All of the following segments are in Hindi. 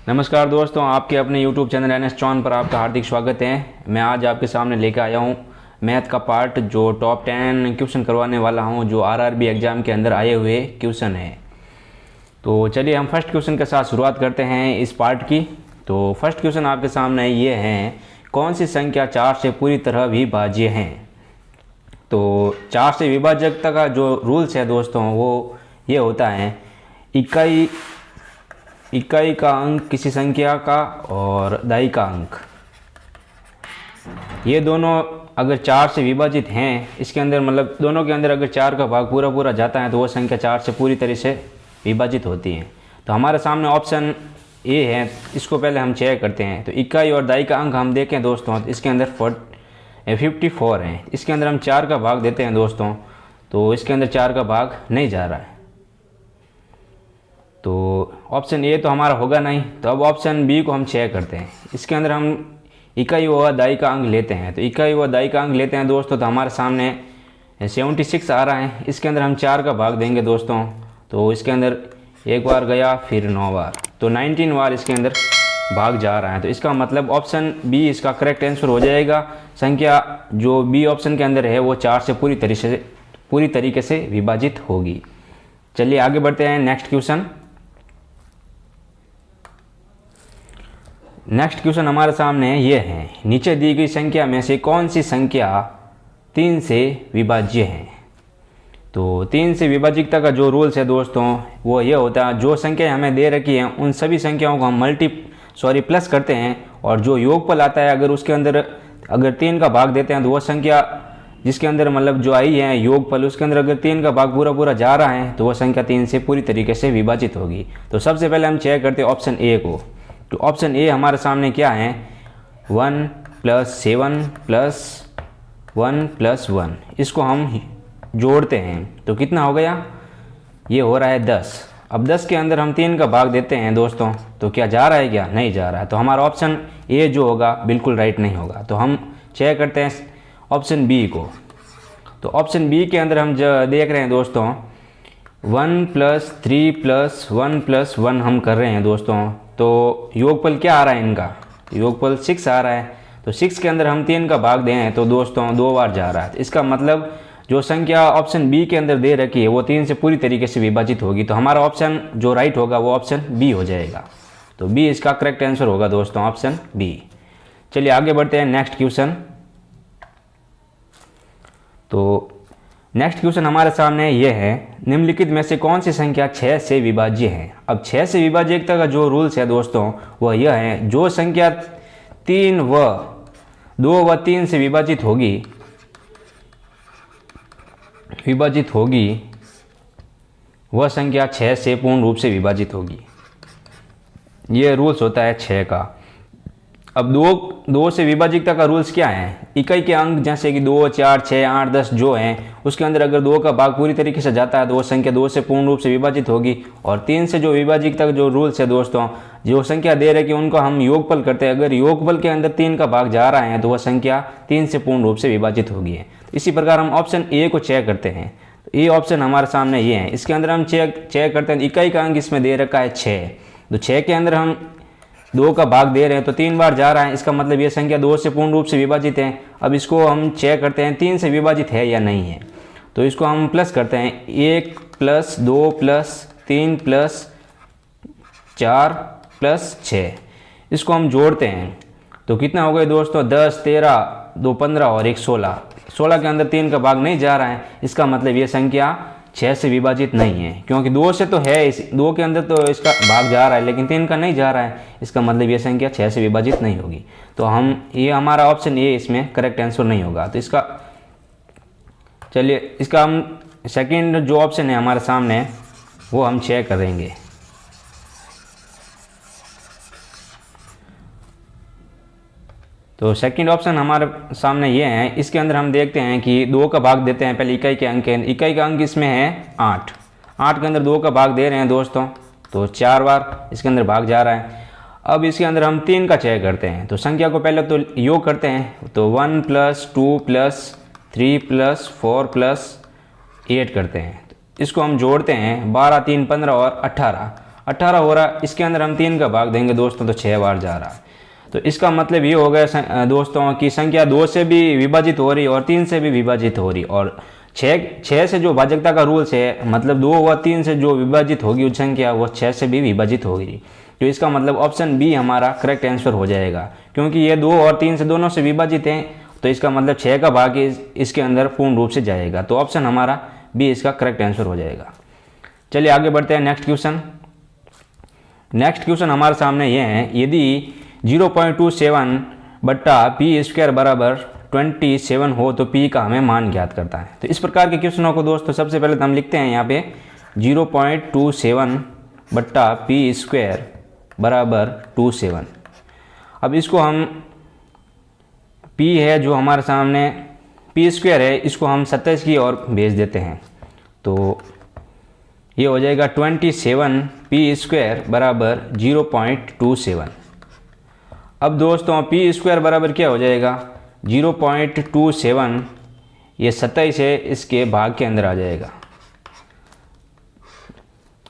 नमस्कार दोस्तों, आपके अपने YouTube चैनल NS चौन पर आपका हार्दिक स्वागत है। मैं आज आपके सामने लेकर आया हूँ मैथ का पार्ट, जो टॉप 10 क्वेश्चन करवाने वाला हूँ, जो RRB एग्ज़ाम के अंदर आए हुए क्वेश्चन है। तो चलिए हम फर्स्ट क्वेश्चन के साथ शुरुआत करते हैं इस पार्ट की। तो फर्स्ट क्वेश्चन आपके सामने ये है, कौन सी संख्या 4 से पूरी तरह विभाज्य है। तो 4 से विभाजकता का जो रूल्स है दोस्तों, वो ये होता है इकाई का अंक किसी संख्या का और दाई का अंक, ये दोनों अगर 4 से विभाजित हैं, इसके अंदर मतलब दोनों के अंदर अगर 4 का भाग पूरा पूरा जाता है तो वो संख्या 4 से पूरी तरह से विभाजित होती है। तो हमारे सामने ऑप्शन ए है, इसको पहले हम चेक करते हैं। तो इकाई और दाई का अंक हम देखें दोस्तों, तो इसके अंदर 54 है। इसके अंदर हम 4 का भाग देते हैं दोस्तों, तो इसके अंदर 4 का भाग नहीं जा रहा है, तो ऑप्शन ए तो हमारा होगा नहीं। तो अब ऑप्शन बी को हम चेक करते हैं। इसके अंदर हम इकाई व दाई का अंक लेते हैं। तो इकाई व दाई का अंक लेते हैं दोस्तों, तो हमारे सामने 76 आ रहा है। इसके अंदर हम 4 का भाग देंगे दोस्तों, तो इसके अंदर एक बार गया, फिर 9 बार, तो 19 बार इसके अंदर भाग जा रहा है। तो इसका मतलब ऑप्शन बी इसका करेक्ट आंसर हो जाएगा। संख्या जो बी ऑप्शन के अंदर है वो 4 से पूरी तरीके से विभाजित होगी। चलिए आगे बढ़ते हैं नेक्स्ट क्वेश्चन। नेक्स्ट क्वेश्चन हमारे सामने ये है, नीचे दी गई संख्या में से कौन सी संख्या 3 से विभाज्य है। तो 3 से विभाजितता का जो रूल्स है दोस्तों, वो ये होता है, जो संख्या हमें दे रखी है उन सभी संख्याओं को हम प्लस करते हैं, और जो योगफल आता है अगर उसके अंदर अगर 3 का भाग देते हैं तो वो संख्या जिसके अंदर मतलब जो आई है योगफल, उसके अंदर अगर 3 का भाग पूरा पूरा जा रहा है तो वह संख्या 3 से पूरी तरीके से विभाजित होगी। तो सबसे पहले हम चेक करते हैं ऑप्शन ए को। तो ऑप्शन ए हमारे सामने क्या है, 1 + 7 + 1 + 1, इसको हम जोड़ते हैं तो कितना हो गया, ये हो रहा है 10। अब 10 के अंदर हम 3 का भाग देते हैं दोस्तों, तो क्या जा रहा है, क्या नहीं जा रहा है। तो हमारा ऑप्शन ए जो होगा बिल्कुल राइट नहीं होगा। तो हम चेक करते हैं ऑप्शन बी को। तो ऑप्शन बी के अंदर हम जो देख रहे हैं दोस्तों, 1 + 3 + 1 + 1 हम कर रहे हैं दोस्तों। तो योगफल क्या आ रहा है इनका, योगफल 6 आ रहा है। तो 6 के अंदर हम 3 का भाग दें तो दोस्तों 2 बार जा रहा है। तो इसका मतलब जो संख्या ऑप्शन बी के अंदर दे रखी है वो 3 से पूरी तरीके से विभाजित होगी। तो हमारा ऑप्शन जो राइट होगा वो ऑप्शन बी हो जाएगा। तो बी इसका करेक्ट आंसर होगा दोस्तों, ऑप्शन बी। चलिए आगे बढ़ते हैं नेक्स्ट क्वेश्चन। तो नेक्स्ट क्वेश्चन हमारे सामने ये है, निम्नलिखित में से कौन सी संख्या 6 से विभाज्य है। अब 6 से विभाज्यता का जो रूल्स है दोस्तों, वह यह है, जो संख्या 2 व 3 से विभाजित होगी वह संख्या 6 से पूर्ण रूप से विभाजित होगी। यह रूल्स होता है 6 का। अब 2 से विभाजितता का रूल्स क्या है, इकाई के अंक जैसे कि 2, 4, 6, 8, 10 जो हैं, उसके अंदर अगर 2 का भाग पूरी तरीके से जाता है तो वो संख्या 2 से पूर्ण रूप से विभाजित होगी। और 3 से जो विभाजितता का जो रूल्स है दोस्तों, जो संख्या दे रहे कि उनको हम योगफल करते हैं, अगर योगफल के अंदर 3 का भाग जा रहा है तो वह संख्या 3 से पूर्ण रूप से विभाजित होगी। इसी प्रकार हम ऑप्शन ए को चेक करते हैं। तो ये ऑप्शन हमारे सामने ये है। इसके अंदर हम चेक करते हैं, इकाई का अंक इसमें दे रखा है 6। तो 6 के अंदर हम 2 का भाग दे रहे हैं तो 3 बार जा रहा है, इसका मतलब ये संख्या 2 से पूर्ण रूप से विभाजित है। अब इसको हम चेक करते हैं 3 से विभाजित है या नहीं है। तो इसको हम प्लस करते हैं, 1 + 2 + 3 + 4 + 6, इसको हम जोड़ते हैं तो कितना हो गया दोस्तों, 10, 13, 2 15 और 1 16। 16 के अंदर 3 का भाग नहीं जा रहा है, इसका मतलब ये संख्या 6 से विभाजित नहीं है, क्योंकि 2 से तो है, 2 के अंदर तो इसका भाग जा रहा है लेकिन 3 का नहीं जा रहा है, इसका मतलब ये संख्या 6 से विभाजित नहीं होगी। तो ये हमारा ऑप्शन ए इसमें करेक्ट आंसर नहीं होगा। तो इसका चलिए इसका हम सेकंड जो ऑप्शन है हमारे सामने वो हम चेक करेंगे। तो सेकंड ऑप्शन हमारे सामने ये है। इसके अंदर हम देखते हैं कि 2 का भाग देते हैं पहले इकाई के अंक के। इकाई का अंक इसमें है 8। 8 के अंदर 2 का भाग दे रहे हैं दोस्तों, तो 4 बार इसके अंदर भाग जा रहा है। अब इसके अंदर हम 3 का चेक करते हैं। तो संख्या को पहले तो योग करते हैं, तो 1 + 2 + 3 + 4 + 8 करते हैं। इसको हम जोड़ते हैं, 12, 3, 15 और 18। 18 हो रहा है, इसके अंदर हम 3 का भाग देंगे दोस्तों तो 6 बार जा रहा है। तो इसका मतलब ये हो गया दोस्तों कि संख्या 2 से भी विभाजित हो रही और 3 से भी विभाजित हो रही, और 6 से जो भाजकता का रूल्स है, मतलब 2 व 3 से जो विभाजित होगी उस संख्या वो 6 से भी विभाजित होगी। तो इसका मतलब ऑप्शन बी हमारा करेक्ट आंसर हो जाएगा, क्योंकि ये 2 और 3 से दोनों से विभाजित हैं, तो इसका मतलब 6 का भाग इसके अंदर पूर्ण रूप से जाएगा। तो ऑप्शन हमारा बी इसका करेक्ट आंसर हो जाएगा। चलिए आगे बढ़ते हैं नेक्स्ट क्वेश्चन। नेक्स्ट क्वेश्चन हमारे सामने ये है, यदि 0.27 बट्टा पी स्क्वायर बराबर 27 हो तो पी का हमें मान ज्ञात करता है। तो इस प्रकार के क्वेश्चनों को दोस्तों सबसे पहले तो हम लिखते हैं यहाँ पे 0.27 बट्टा पी स्क्वायर बराबर 27। अब इसको हम p है जो हमारे सामने पी स्क्वायर है, इसको हम 27 की ओर भेज देते हैं, तो ये हो जाएगा 27 पी स्क्वायर बराबर 0.27। अब दोस्तों पी स्क्वायर बराबर क्या हो जाएगा 0.27, ये 27 है, इसके भाग के अंदर आ जाएगा।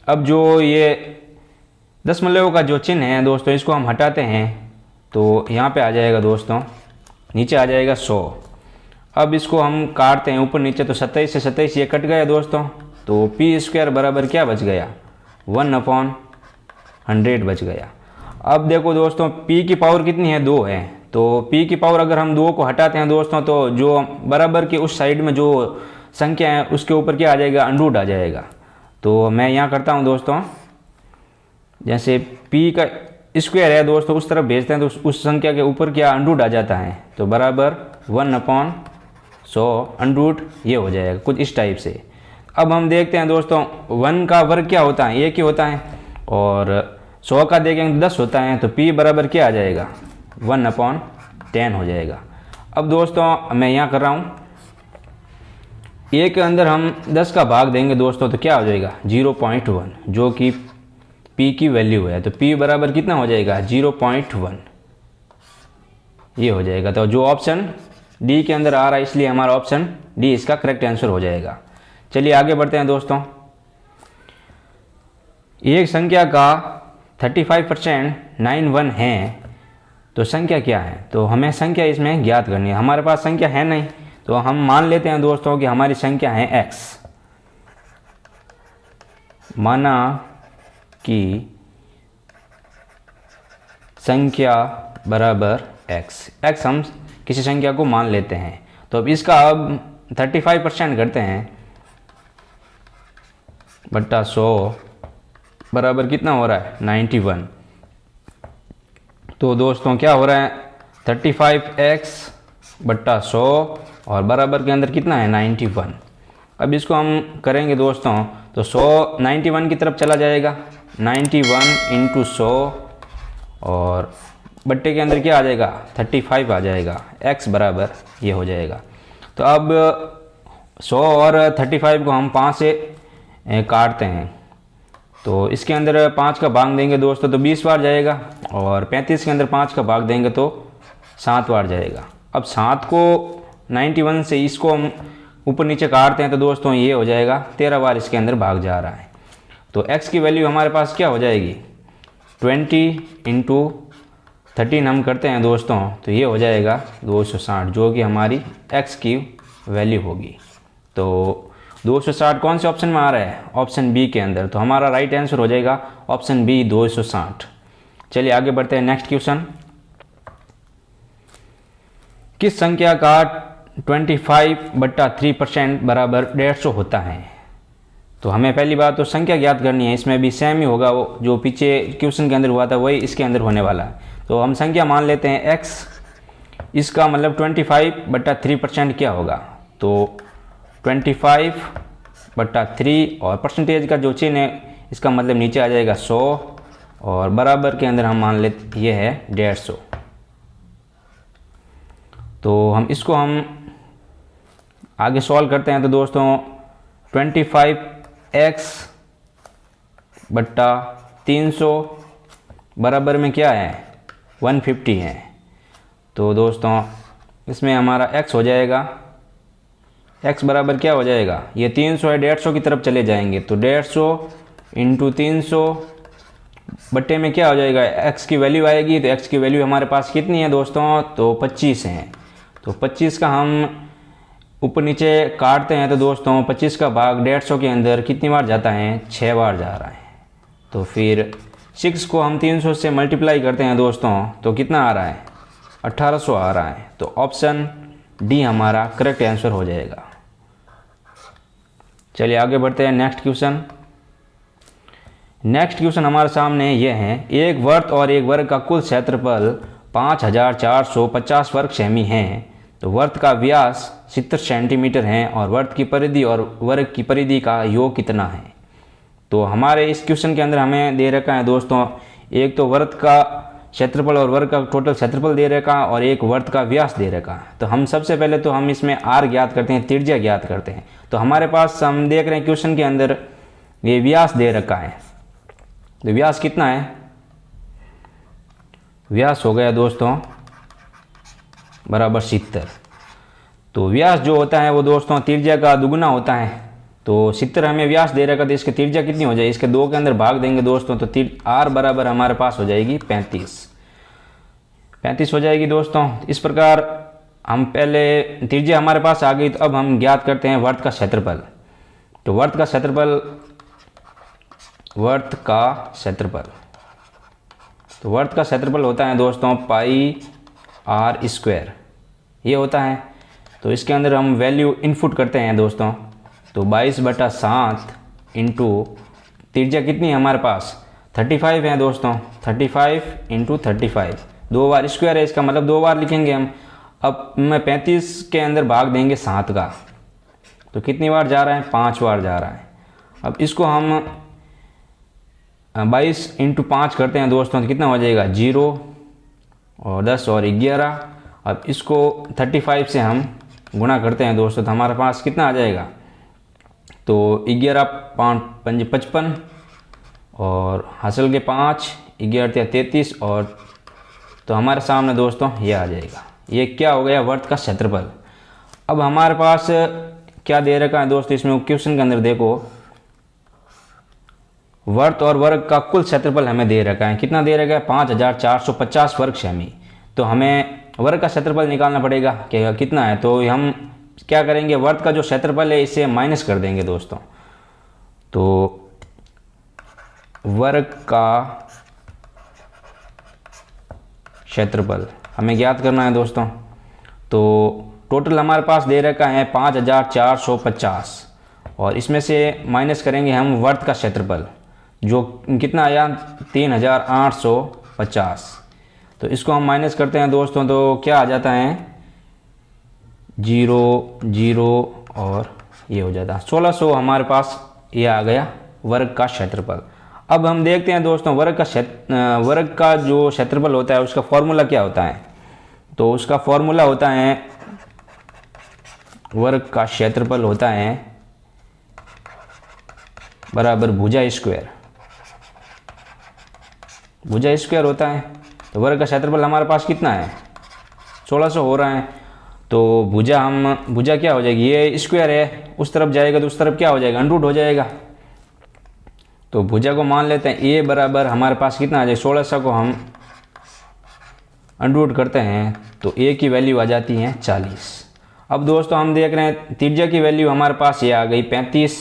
अब जो ये दशमलव का जो चिन्ह है दोस्तों, इसको हम हटाते हैं तो यहाँ पे आ जाएगा दोस्तों, नीचे आ जाएगा 100। अब इसको हम काटते हैं ऊपर नीचे, तो 27 से 27 ये कट गया दोस्तों, तो पी स्क्वायर बराबर क्या बच गया 1/100 बच गया। अब देखो दोस्तों p की पावर कितनी है 2 है, तो p की पावर अगर हम 2 को हटाते हैं दोस्तों तो जो बराबर के उस साइड में जो संख्या है उसके ऊपर क्या आ जाएगा अंडरूट आ जाएगा। तो मैं यहाँ करता हूँ दोस्तों, जैसे p का स्क्वायर है दोस्तों उस तरफ भेजते हैं तो उस संख्या के ऊपर क्या अंडरूट आ जाता है, तो बराबर 1/100 अंडरूट ये हो जाएगा कुछ इस टाइप से। अब हम देखते हैं दोस्तों 1 का वर्ग क्या होता है 1 ही होता है, और 100 का देखेंगे 10 होता है, तो p बराबर क्या आ जाएगा 1/10 हो जाएगा। अब दोस्तों मैं यहाँ कर रहा हूँ, a के अंदर हम 10 का भाग देंगे दोस्तों तो क्या हो जाएगा 0.1, जो कि p की वैल्यू है, तो p बराबर कितना हो जाएगा 0.1 ये हो जाएगा। तो जो ऑप्शन डी के अंदर आ रहा है इसलिए हमारा ऑप्शन डी इसका करेक्ट आंसर हो जाएगा। चलिए आगे बढ़ते हैं दोस्तों। एक संख्या का 35% 91 है तो संख्या क्या है, तो हमें संख्या इसमें ज्ञात करनी है। हमारे पास संख्या है नहीं, तो हम मान लेते हैं दोस्तों कि हमारी संख्या है x। माना कि संख्या बराबर x हम किसी संख्या को मान लेते हैं, तो अब इसका अब 35% करते हैं बट्टा 100 बराबर कितना हो रहा है 91। तो दोस्तों क्या हो रहा है 35x बट्टा 100 और बराबर के अंदर कितना है 91। अब इसको हम करेंगे दोस्तों तो 100 91 की तरफ चला जाएगा, 91 इंटू 100 और बट्टे के अंदर क्या आ जाएगा 35 आ जाएगा, x बराबर ये हो जाएगा। तो अब 100 और 35 को हम 5 से काटते हैं, तो इसके अंदर 5 का भाग देंगे दोस्तों तो 20 बार जाएगा, और 35 के अंदर 5 का भाग देंगे तो 7 बार जाएगा। अब 7 को 91 से इसको हम ऊपर नीचे काटते हैं तो दोस्तों ये हो जाएगा 13 बार इसके अंदर भाग जा रहा है। तो x की वैल्यू हमारे पास क्या हो जाएगी 20 इंटू 13 हम करते हैं दोस्तों तो ये हो जाएगा 260, जो कि हमारी x की वैल्यू होगी। तो 260 कौन से ऑप्शन में आ रहा है ऑप्शन बी के अंदर, तो हमारा राइट आंसर हो जाएगा ऑप्शन बी 260। चलिए आगे बढ़ते हैं नेक्स्ट क्वेश्चन। किस संख्या का 25/3% बराबर 150 होता है। तो हमें पहली बात तो संख्या ज्ञात करनी है, इसमें भी सेम ही होगा, वो जो पीछे क्वेश्चन के अंदर हुआ था वही इसके अंदर होने वाला है। तो हम संख्या मान लेते हैं x, इसका मतलब 25/3% क्या होगा, तो 25/3 और परसेंटेज का जो चिन्ह है इसका मतलब नीचे आ जाएगा 100 और बराबर के अंदर हम मान लेते ये है 150। तो हम इसको हम आगे सॉल्व करते हैं तो दोस्तों 25x/300 बराबर में क्या है 150 है। तो दोस्तों इसमें हमारा x हो जाएगा, x बराबर क्या हो जाएगा, ये 300 है 150 की तरफ चले जाएंगे तो 150 इंटू 300 बट्टे में क्या हो जाएगा, x की वैल्यू आएगी। तो x की वैल्यू हमारे पास कितनी है दोस्तों, तो 25 है। तो 25 का हम ऊपर नीचे काटते हैं तो दोस्तों 25 का भाग 150 के अंदर कितनी बार जाता है, 6 बार जा रहा है। तो फिर 6 को हम 300 से मल्टीप्लाई करते हैं दोस्तों तो कितना आ रहा है, 1800 आ रहा है। तो ऑप्शन डी हमारा करेक्ट आंसर हो जाएगा। चलिए आगे बढ़ते हैं नेक्स्ट क्वेश्चन। नेक्स्ट क्वेश्चन हमारे सामने ये है, एक वृत्त और एक वर्ग का कुल क्षेत्रफल 5450 वर्ग सेमी है। तो वृत्त का व्यास 70 सेंटीमीटर है और वृत्त की परिधि और वर्ग की परिधि का योग कितना है। तो हमारे इस क्वेश्चन के अंदर हमें दे रखा है दोस्तों, एक तो वृत्त का क्षेत्रफल और वर्ग का टोटल क्षेत्रफल दे रखा और एक वृत्त का व्यास दे रखा। तो हम सबसे पहले तो हम इसमें आर ज्ञात करते हैं, त्रिज्या ज्ञात करते हैं। तो हमारे पास हम देख रहे हैं क्वेश्चन के अंदर ये व्यास दे रखा है। तो व्यास कितना है, व्यास हो गया दोस्तों बराबर 70। तो व्यास जो होता है वो दोस्तों त्रिज्या का दुगुना होता है। तो 70 हमें व्यास दे रखा, तो इसकी त्रिज्या कितनी हो जाएगी, इसके 2 के अंदर भाग देंगे दोस्तों तो आर बराबर हमारे पास हो जाएगी 35 हो जाएगी दोस्तों। इस प्रकार हम पहले त्रिज्या हमारे पास आ गई, तो अब हम ज्ञात करते हैं वृत्त का क्षेत्रफल। तो वृत्त का क्षेत्रफल तो वृत्त का क्षेत्रफल होता है दोस्तों पाई आर स्क्वायर, ये होता है। तो इसके अंदर हम वैल्यू इनपुट करते हैं दोस्तों, तो 22/7 इंटू त्रिज्या कितनी है हमारे पास 35 है दोस्तों, 35 इंटू 35, 2 बार स्क्वायर है, इसका मतलब 2 बार लिखेंगे हम। अब मैं 35 के अंदर भाग देंगे 7 का, तो कितनी बार जा रहा है, 5 बार जा रहा है। अब इसको हम 22 इंटू 5 करते हैं दोस्तों तो कितना हो जाएगा 0 और 10 और 11। अब इसको 35 से हम गुणा करते हैं दोस्तों तो हमारे पास कितना आ जाएगा, तो 11 5 5 55 और हासिल के 5 11 33 और तो हमारे सामने दोस्तों ये आ जाएगा। ये क्या हो गया, वृत्त का क्षेत्रफल। अब हमारे पास क्या दे रखा है दोस्तों, इसमें क्वेश्चन के अंदर देखो वृत्त और वर्ग का कुल क्षेत्रफल हमें दे रखा है, कितना दे रखा है 5450 वर्ग सेमी। तो हमें वर्ग का क्षेत्रफल निकालना पड़ेगा कि कितना है। तो हम क्या करेंगे, वृत्त का जो क्षेत्रफल है इसे माइनस कर देंगे दोस्तों। तो वर्ग का क्षेत्रफल हमें ज्ञात करना है दोस्तों। तो टोटल हमारे पास दे रखा है 5450 और इसमें से माइनस करेंगे हम वृत्त का क्षेत्रफल जो कितना आया 3850। तो इसको हम माइनस करते हैं दोस्तों तो क्या आ जाता है 0 0 और ये हो जाता है 1600 हमारे पास ये आ गया वर्ग का क्षेत्रफल। अब हम देखते हैं दोस्तों वर्ग का जो क्षेत्रफल होता है उसका फॉर्मूला क्या होता है। तो उसका फॉर्मूला होता है, वर्ग का क्षेत्रफल होता है बराबर भुजा स्क्वायर होता है। तो वर्ग का क्षेत्रफल हमारे पास कितना है 1600 हो रहा है। तो भुजा क्या हो जाएगी, ये स्क्वायर है उस तरफ जाएगा तो उस तरफ क्या हो जाएगा अंडरूट हो जाएगा। तो भुजा को मान लेते हैं ए बराबर हमारे पास कितना आ जाएगा 1600 को हम अंडरूट करते हैं तो ए की वैल्यू आ जाती है 40। अब दोस्तों हम देख रहे हैं त्रिज्या की वैल्यू हमारे पास ये आ गई 35,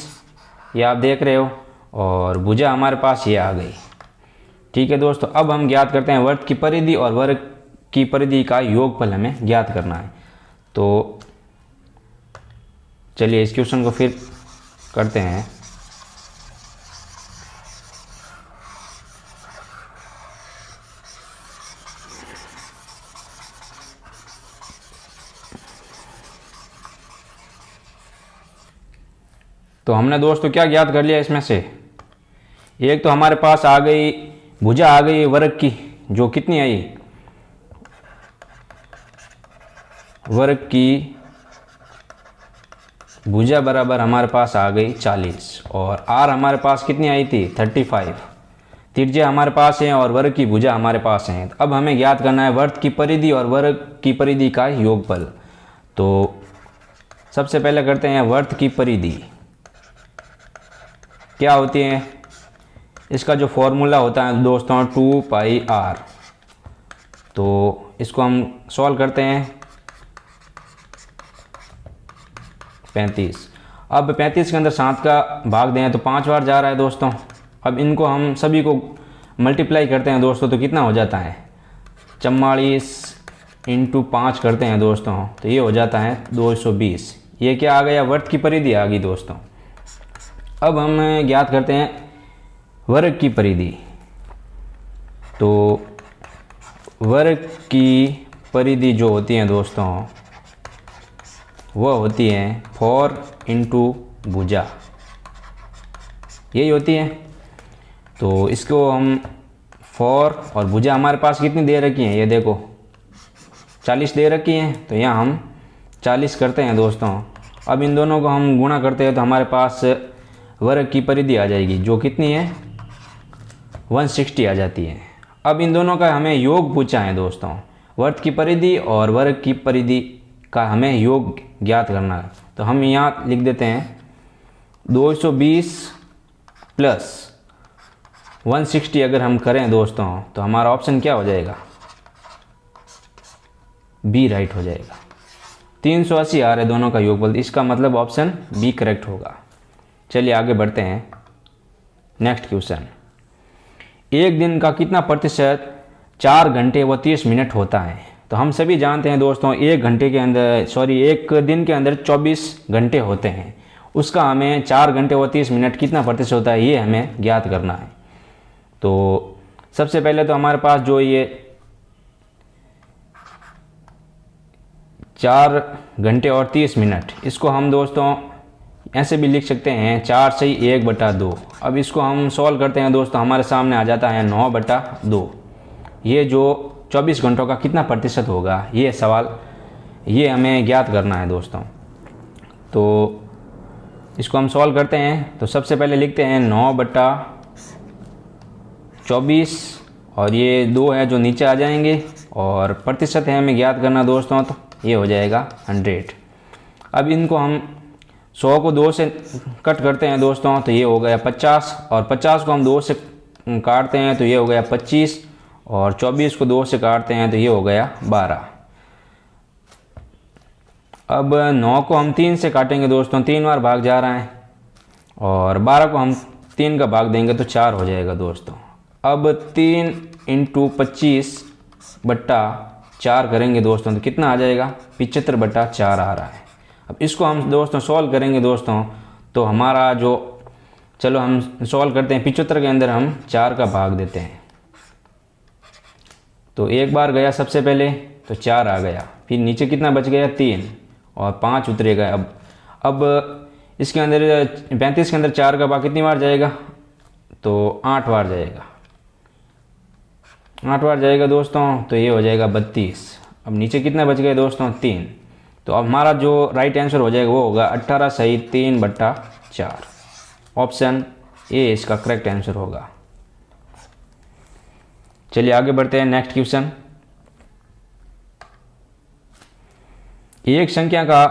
ये आप देख रहे हो, और भुजा हमारे पास ये आ गई। ठीक है दोस्तों, अब हम ज्ञात करते हैं वृत्त की परिधि और वर्ग की परिधि का योगफल हमें ज्ञात करना है। तो चलिए इस क्वेश्चन को फिर करते हैं। तो हमने दोस्तों क्या ज्ञात कर लिया इसमें से, एक तो हमारे पास आ गई भुजा आ गई वर्ग की जो कितनी आई, वर्ग की भुजा बराबर हमारे पास आ गई 40 और आर हमारे पास कितनी आई थी 35। त्रिज्या हमारे पास है और वर्ग की भुजा हमारे पास है। अब हमें ज्ञात करना है वृत्त की परिधि और वर्ग की परिधि का योगफल। तो सबसे पहले करते हैं वृत्त की परिधि क्या होती है। इसका जो फॉर्मूला होता है दोस्तों 2πr। तो इसको हम सॉल्व करते हैं 35। अब 35 के अंदर 7 का भाग दें तो 5 बार जा रहा है दोस्तों। अब इनको हम सभी को मल्टीप्लाई करते हैं दोस्तों तो कितना हो जाता है 44 इंटू 5 करते हैं दोस्तों तो ये हो जाता है 220। ये क्या आ गया, वर्ग की परिधि आ गई दोस्तों। अब हम ज्ञात करते हैं वर्ग की परिधि। तो वर्ग की परिधि जो होती है दोस्तों वह होती है 4 इंटू भुजा, यही होती है। तो इसको हम 4 और भुजा हमारे पास कितनी दे रखी है, ये देखो 40 दे रखी है। तो यहाँ हम 40 करते हैं दोस्तों। अब इन दोनों को हम गुणा करते हैं तो हमारे पास वर्ग की परिधि आ जाएगी जो कितनी है 160 आ जाती है। अब इन दोनों का हमें योग पूछा है दोस्तों, वर्ग की परिधि और वर्ग की परिधि का हमें योग ज्ञात करना है। तो हम यहाँ लिख देते हैं 220 प्लस 160 अगर हम करें दोस्तों तो हमारा ऑप्शन क्या हो जाएगा, बी राइट हो जाएगा। 380 आ रहा है दोनों का योगफल, इसका मतलब ऑप्शन बी करेक्ट होगा। चलिए आगे बढ़ते हैं। नेक्स्ट क्वेश्चन, एक दिन का कितना प्रतिशत 4 घंटे व 30 मिनट होता है। तो हम सभी जानते हैं दोस्तों एक दिन के अंदर 24 घंटे होते हैं, उसका हमें 4 घंटे व 30 मिनट कितना प्रतिशत होता है ये हमें ज्ञात करना है। तो सबसे पहले तो हमारे पास जो ये 4 घंटे और 30 मिनट, इसको हम दोस्तों ऐसे भी लिख सकते हैं 4 से 1/2। अब इसको हम सॉल्व करते हैं दोस्तों, हमारे सामने आ जाता है 9/2। ये जो 24 घंटों का कितना प्रतिशत होगा ये सवाल, ये हमें ज्ञात करना है दोस्तों। तो इसको हम सॉल्व करते हैं। तो सबसे पहले लिखते हैं 9/24 और ये 2 है जो नीचे आ जाएंगे और प्रतिशत है हमें ज्ञात करना दोस्तों, तो ये हो जाएगा 100। अब इनको हम 100 को 2 से कट करते हैं दोस्तों तो ये हो गया 50 और 50 को हम 2 से काटते हैं तो ये हो गया 25 और 24 को 2 से काटते हैं तो ये हो गया 12। अब 9 को हम 3 से काटेंगे दोस्तों, 3 बार भाग जा रहा है और 12 को हम 3 का भाग देंगे तो 4 हो जाएगा दोस्तों। अब 3 इंटू 25/4 करेंगे दोस्तों तो कितना आ जाएगा 75/4 आ रहा है। अब इसको हम दोस्तों सॉल्व करेंगे दोस्तों तो हमारा जो, चलो हम सॉल्व करते हैं। 75 के अंदर हम 4 का भाग देते हैं तो एक बार गया सबसे पहले तो 4 आ गया, फिर नीचे कितना बच गया 3 और 5 उतरेगा। अब इसके अंदर 35 के अंदर 4 का भाग कितनी बार जाएगा तो 8 बार जाएगा, 8 बार जाएगा दोस्तों तो ये हो जाएगा 32। अब नीचे कितना बच गया दोस्तों 3। तो अब हमारा जो राइट आंसर हो जाएगा वो होगा 18 सही 3/4। ऑप्शन ए इसका करेक्ट आंसर होगा। चलिए आगे बढ़ते हैं। नेक्स्ट क्वेश्चन, एक संख्या का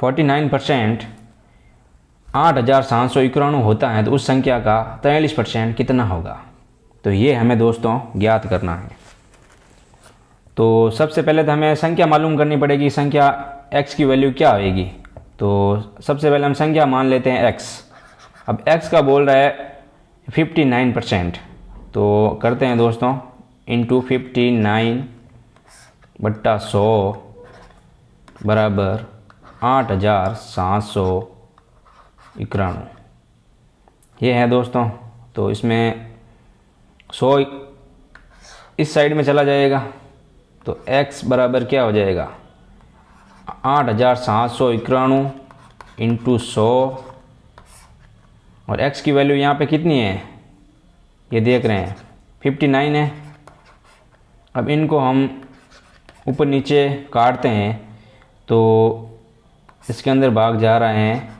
49% 8791 होता है तो उस संख्या का 43% कितना होगा। तो ये हमें दोस्तों ज्ञात करना है। तो सबसे पहले तो हमें संख्या मालूम करनी पड़ेगी, संख्या x की वैल्यू क्या होगी। तो सबसे पहले हम संख्या मान लेते हैं x। अब x का बोल रहा है 59%, तो करते हैं दोस्तों इंटू 59/100 बराबर 8791। ये है दोस्तों। तो इसमें 100 इस साइड में चला जाएगा तो x बराबर क्या हो जाएगा 8791 इंटू 100 और x की वैल्यू यहाँ पे कितनी है ये देख रहे हैं 59 है। अब इनको हम ऊपर नीचे काटते हैं तो इसके अंदर भाग जा रहे हैं,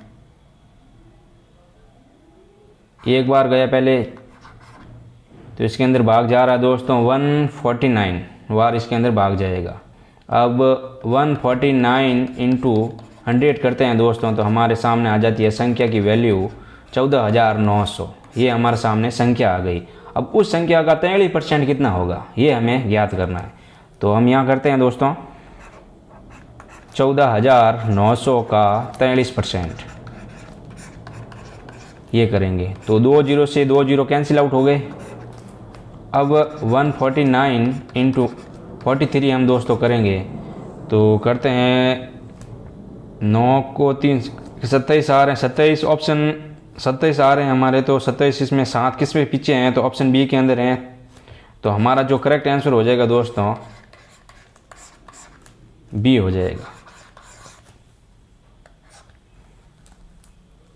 एक बार गया पहले तो इसके अंदर भाग जा रहा है दोस्तों 149 बार इसके अंदर भाग जाएगा। अब 149 इंटू 100 करते हैं दोस्तों तो हमारे सामने आ जाती है संख्या की वैल्यू 14900। ये हमारे सामने संख्या आ गई। अब उस संख्या का 43% कितना होगा ये हमें ज्ञात करना है। तो हम यहाँ करते हैं दोस्तों 14,900 का 43% ये करेंगे तो 2 जीरो से 2 जीरो कैंसिल आउट हो गए। अब 149 इंटू 43 हम दोस्तों करेंगे तो करते हैं 9 को 3 27 आ रहे हैं, 27 ऑप्शन 27 आ रहे हैं हमारे, तो 27 इसमें 7 किस पे पीछे हैं तो ऑप्शन बी के अंदर हैं। तो हमारा जो करेक्ट आंसर हो जाएगा दोस्तों बी हो जाएगा।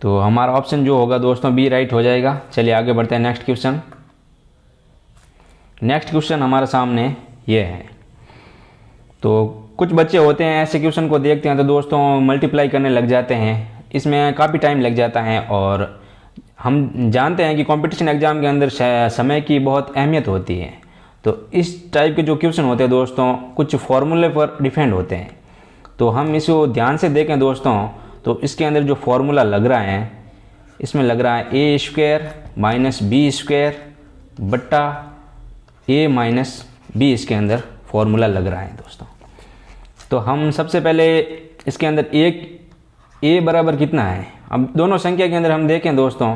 तो हमारा ऑप्शन जो होगा दोस्तों बी राइट हो जाएगा। चलिए आगे बढ़ते हैं नेक्स्ट क्वेश्चन। नेक्स्ट क्वेश्चन हमारे सामने ये है। तो कुछ बच्चे होते हैं ऐसे क्वेश्चन को देखते हैं तो दोस्तों मल्टीप्लाई करने लग जाते हैं, इसमें काफ़ी टाइम लग जाता है। और हम जानते हैं कि कंपटीशन एग्ज़ाम के अंदर समय की बहुत अहमियत होती है। तो इस टाइप के जो क्वेश्चन होते हैं दोस्तों कुछ फॉर्मूले पर डिपेंड होते हैं। तो हम इसको ध्यान से देखें दोस्तों तो इसके अंदर जो फॉर्मूला लग रहा है इसमें लग रहा है ए स्क्वायर माइनस बी स्क्वायर बट्टा ए माइनस बी, इसके अंदर फॉर्मूला लग रहा है दोस्तों। तो हम सबसे पहले इसके अंदर एक ए बराबर कितना है, अब दोनों संख्या के अंदर हम देखें दोस्तों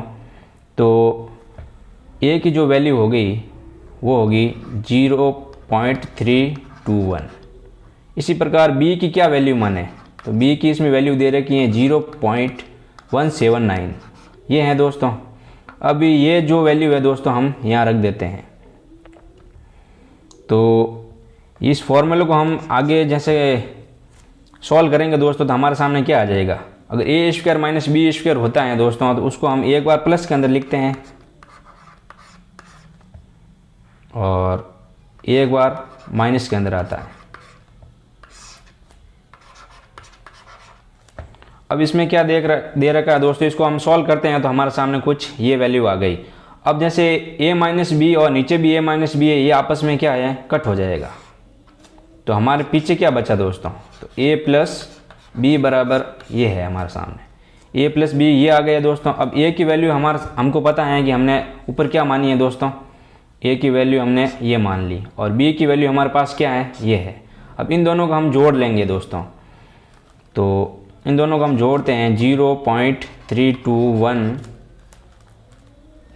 तो ए की जो वैल्यू होगी वो होगी 0.321। इसी प्रकार बी की क्या वैल्यू माने तो बी की इसमें वैल्यू दे रखी है 0.179 ये है दोस्तों। अभी ये जो वैल्यू है दोस्तों हम यहाँ रख देते हैं। तो इस फॉर्मूले को हम आगे जैसे सॉल्व करेंगे दोस्तों तो हमारे सामने क्या आ जाएगा, अगर ए स्क्वायर माइनस बी स्क्वायर होता है दोस्तों तो उसको हम एक बार प्लस के अंदर लिखते हैं और एक बार माइनस के अंदर आता है। अब इसमें क्या दे रखा है दोस्तों, इसको हम सॉल्व करते हैं तो हमारे सामने कुछ ये वैल्यू आ गई। अब जैसे a माइनस बी और नीचे भी a माइनस बी है, ये आपस में क्या है कट हो जाएगा। तो हमारे पीछे क्या बचा दोस्तों, तो a प्लस बी बराबर ये है हमारे सामने, a प्लस बी ये आ गया दोस्तों। अब a की वैल्यू हमको पता है कि हमने ऊपर क्या मानी है दोस्तों, a की वैल्यू हमने ये मान ली और b की वैल्यू हमारे पास क्या है ये है। अब इन दोनों को हम जोड़ लेंगे दोस्तों, तो इन दोनों को हम जोड़ते हैं 0.321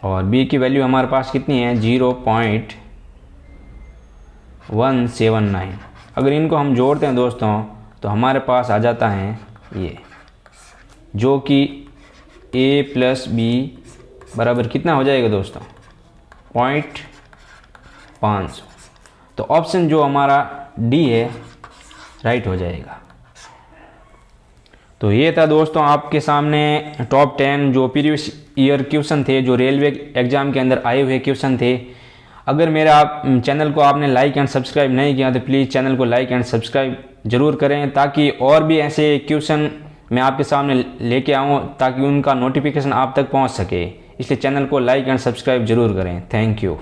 और b की वैल्यू हमारे पास कितनी है 0.179। अगर इनको हम जोड़ते हैं दोस्तों तो हमारे पास आ जाता है ये, जो कि a प्लस बी बराबर कितना हो जाएगा दोस्तों 0.500। तो ऑप्शन जो हमारा डी है राइट हो जाएगा। तो ये था दोस्तों आपके सामने टॉप 10 जो प्रीवियस ईयर क्वेश्चन थे, जो रेलवे एग्ज़ाम के अंदर आए हुए क्वेश्चन थे। अगर मेरे चैनल को आपने लाइक एंड सब्सक्राइब नहीं किया तो प्लीज़ चैनल को लाइक एंड सब्सक्राइब ज़रूर करें, ताकि और भी ऐसे क्वेश्चन मैं आपके सामने लेके आऊँ ताकि उनका नोटिफिकेशन आप तक पहुँच सके। इसलिए चैनल को लाइक एंड सब्सक्राइब ज़रूर करें। Thank you.